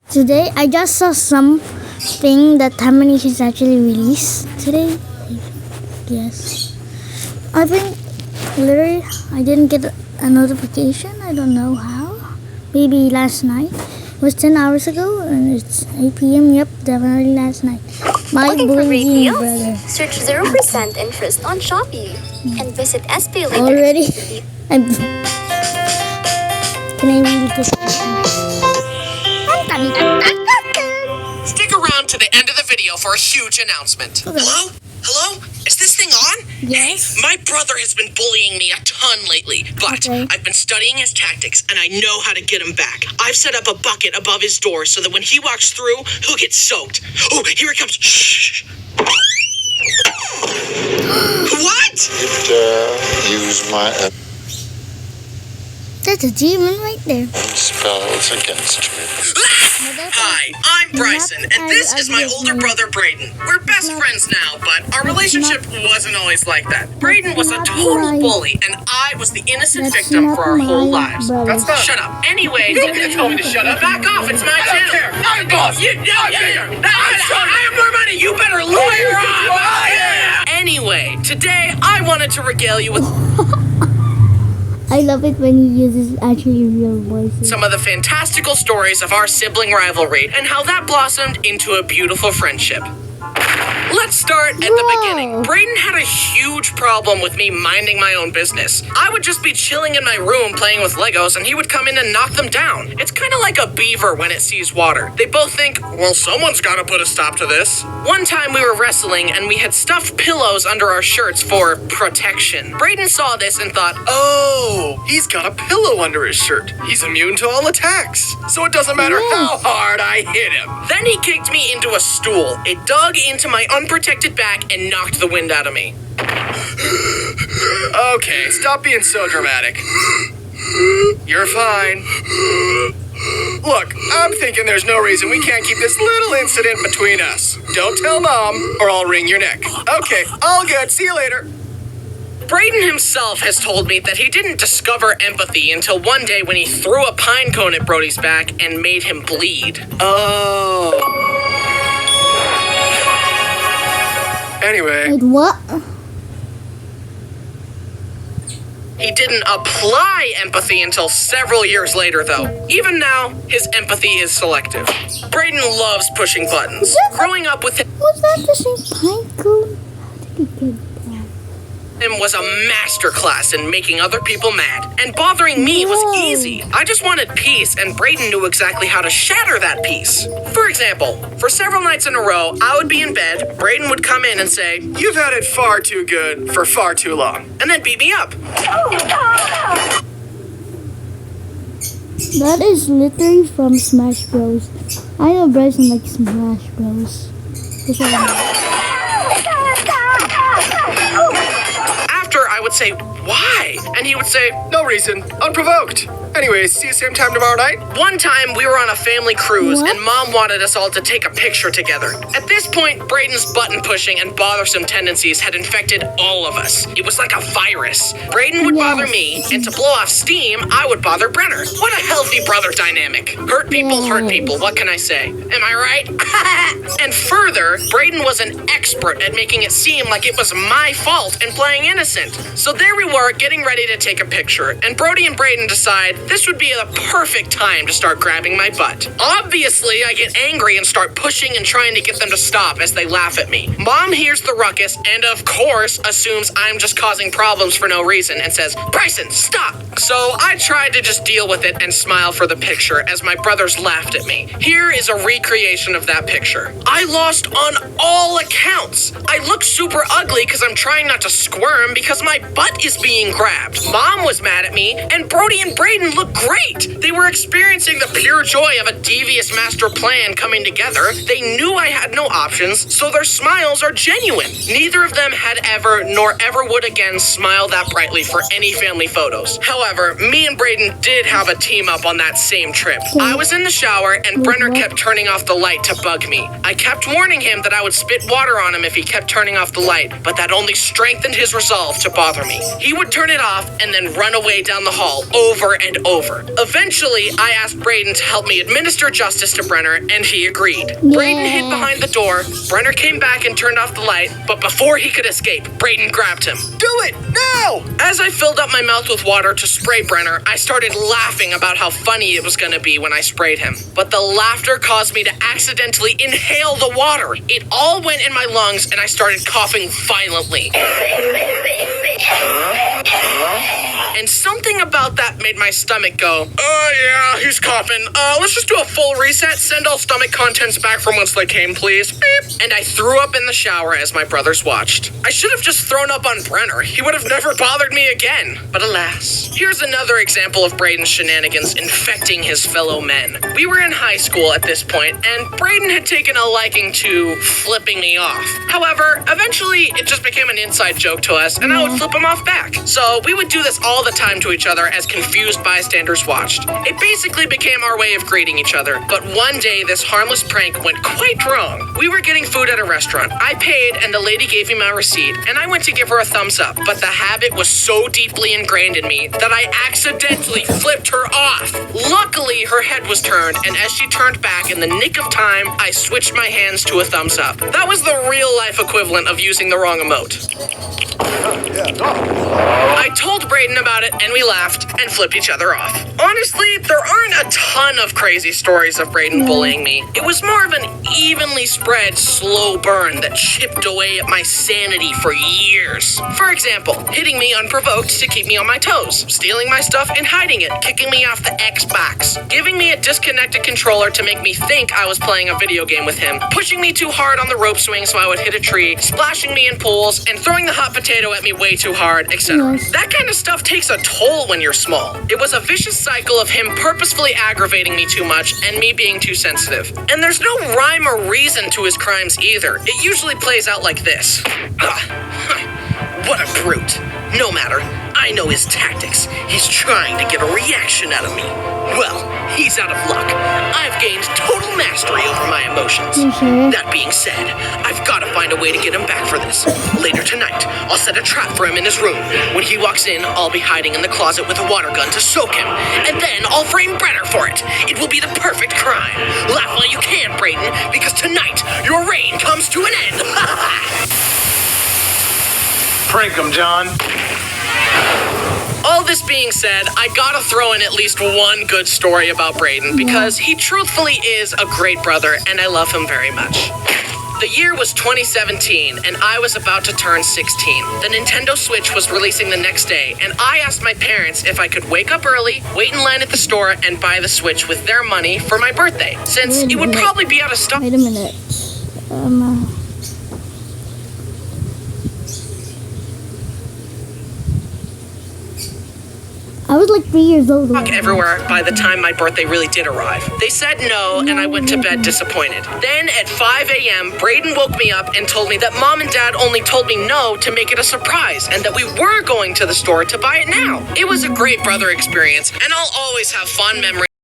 Today, I just saw something that Harmony is actually released today. Yes. I think literally I didn't get a notification. I don't know how. Maybe last night. It was 10 hours ago and it's 8 p.m. Yep, definitely last night. My Looking for great bullying deals? brother. Search 0% interest on Shopee and visit SPay later. Already? Can I read this? Stick around to the end of the video for a huge announcement. Okay. Hello? Hello? Is this thing on? Yes. Hey, my brother has been bullying me a ton lately, but Okay. I've been studying his tactics and I know how to get him back. I've set up a bucket above his door so that when he walks through, he'll get soaked. Oh, here it comes. Shh. What? Use my That's a demon right there. spells against me. Hi, I'm Bryson, and this is my older brother, Brayden. We're best friends now, but our relationship wasn't always like that. Brayden was a total bully, and I was the innocent victim for our whole lives. Brother. Shut up. Anyway, don't tell me to shut up. Back off, it's my channel. I'm boss. I have more money. You better lawyer up. Anyway, today I wanted to regale you with I love it when he uses actually real voices. some of the fantastical stories of our sibling rivalry and how that blossomed into a beautiful friendship. Let's start at the Whoa. beginning. Brayden had a huge problem with me minding my own business. I would just be chilling in my room playing with Legos and he would come in and knock them down. It's kind of like a beaver when it sees water. They both think, well, someone's got to put a stop to this. One time we were wrestling and we had stuffed pillows under our shirts for protection. Brayden saw this and thought, oh, he's got a pillow under his shirt. He's immune to all attacks. So it doesn't matter how hard I hit him. Then he kicked me into a stool. It dug into my unprotected back and knocked the wind out of me. Okay, stop being so dramatic. You're fine. Look, I'm thinking there's no reason we can't keep this little incident between us. Don't tell Mom, or I'll wring your neck. Okay, all good. See you later. Brayden himself has told me that he didn't discover empathy until one day when he threw a pine cone at Brody's back and made him bleed. Oh. Anyway, Wait, what? he didn't apply empathy until several years later, though. Even now, his empathy is selective. Brayden loves pushing buttons. Growing up with Was that the same pine cone? How did he get that? him was a masterclass in making other people mad, and bothering me was Whoa. easy. I just wanted peace, and Brayden knew exactly how to shatter that peace. For example, for several nights in a row, I would be in bed, Brayden would come in and say, "You've had it far too good for far too long," and then beat me up. That is literally from Smash Bros. I know Bryson likes Smash Bros. That's what I know. After, I would say, "Why?" And he would say, "No reason, unprovoked." Anyways, see you same time tomorrow night. One time, we were on a family cruise, What? and Mom wanted us all to take a picture together. At this point, Brayden's button pushing and bothersome tendencies had infected all of us. It was like a virus. Brayden would bother me, and to blow off steam, I would bother Brenner. What a healthy brother dynamic. Hurt people, what can I say? Am I right? And further, Brayden was an expert at making it seem like it was my fault and playing innocent. So there we were, getting ready to take a picture, and Brody and Brayden decide this would be the perfect time to start grabbing my butt. Obviously, I get angry and start pushing and trying to get them to stop as they laugh at me. Mom hears the ruckus and, of course, assumes I'm just causing problems for no reason and says, "Bryson, stop!" So I tried to just deal with it and smile for the picture as my brothers laughed at me. Here is a recreation of that picture. I lost on all accounts. I look super ugly because I'm trying not to squirm because my butt is being grabbed. Mom was mad at me, and Brody and Brayden looked great. They were experiencing the pure joy of a devious master plan coming together. They knew I had no options, so their smiles are genuine. Neither of them had ever, nor ever would again, smile that brightly for any family photos. However, me and Brayden did have a team up on that same trip. I was in the shower, and Brenner kept turning off the light to bug me. I kept warning him that I would spit water on him if he kept turning off the light, but that only strengthened his resolve to bother me. He He would turn it off and then run away down the hall over and over. Eventually, I asked Braden to help me administer justice to Brenner, and he agreed. Braden hid behind the door. Brenner came back and turned off the light, but before he could escape, Braden grabbed him. Do it, now! As I filled up my mouth with water to spray Brenner, I started laughing about how funny it was going to be when I sprayed him. But the laughter caused me to accidentally inhale the water. It all went in my lungs, and I started coughing violently. And something about that made my stomach go, yeah, he's coughing. Let's just do a full reset. Send all stomach contents back from whence they came, please. Beep. And I threw up in the shower as my brothers watched. I should have just thrown up on Brenner. He would have never bothered me again. But alas. Here's another example of Braden's shenanigans infecting his fellow men. We were in high school at this point, and Braden had taken a liking to flipping me off. However, eventually it just became an inside joke to us, and I would flip him off back. So we would do this all the time to each other as confused bystanders watched. It basically became our way of greeting each other, but one day this harmless prank went quite wrong. We were getting food at a restaurant. I paid, and the lady gave me my receipt, and I went to give her a thumbs up, but the habit was so deeply ingrained in me that I accidentally flipped her off. Luckily, her head was turned, and as she turned back in the nick of time, I switched my hands to a thumbs up. That was the real-life equivalent of using the wrong emote. I told Braden about it, and we laughed and flipped each other off. Honestly, there aren't a ton of crazy stories of Braden bullying me. It was more of an evenly spread, slow burn that chipped away at my sanity for years. For example, hitting me unprovoked to keep me on my toes, stealing my stuff and hiding it, kicking me off the Xbox, giving me a disconnected controller to make me think I was playing a video game with him, pushing me too hard on the rope swing so I would hit a tree, splashing me in pools, and throwing the hot potato at me way too hard, etc. That kind of stuff takes a toll when you're small. It was a vicious cycle of him purposefully aggravating me too much and me being too sensitive. And there's no rhyme or reason to his crimes either. It usually plays out like this. What a brute. No matter. I know his tactics. He's trying to get a reaction out of me. Well, he's out of luck. I've gained total mastery over my emotions. That being said, I've got to find a way to get him back for this. Later tonight, I'll set a trap for him in his room. When he walks in, I'll be hiding in the closet with a water gun to soak him. And then I'll frame Brenner for it. It will be the perfect crime. Laugh while you can, Braden, because tonight, your reign comes to an end. Prank him, John. All this being said, I gotta throw in at least one good story about Braden because he truthfully is a great brother and I love him very much. The year was 2017 and I was about to turn 16. The Nintendo Switch was releasing the next day and I asked my parents if I could wake up early, wait in line at the store, and buy the Switch with their money for my birthday, since it would probably be out of stock. Wait a minute. I was like 3 years old. Everywhere by the time my birthday really did arrive. They said no, and I went to bed disappointed. Then at 5 a.m., Braden woke me up and told me that Mom and Dad only told me no to make it a surprise, and that we were going to the store to buy it now. It was a great brother experience, and I'll always have fond memories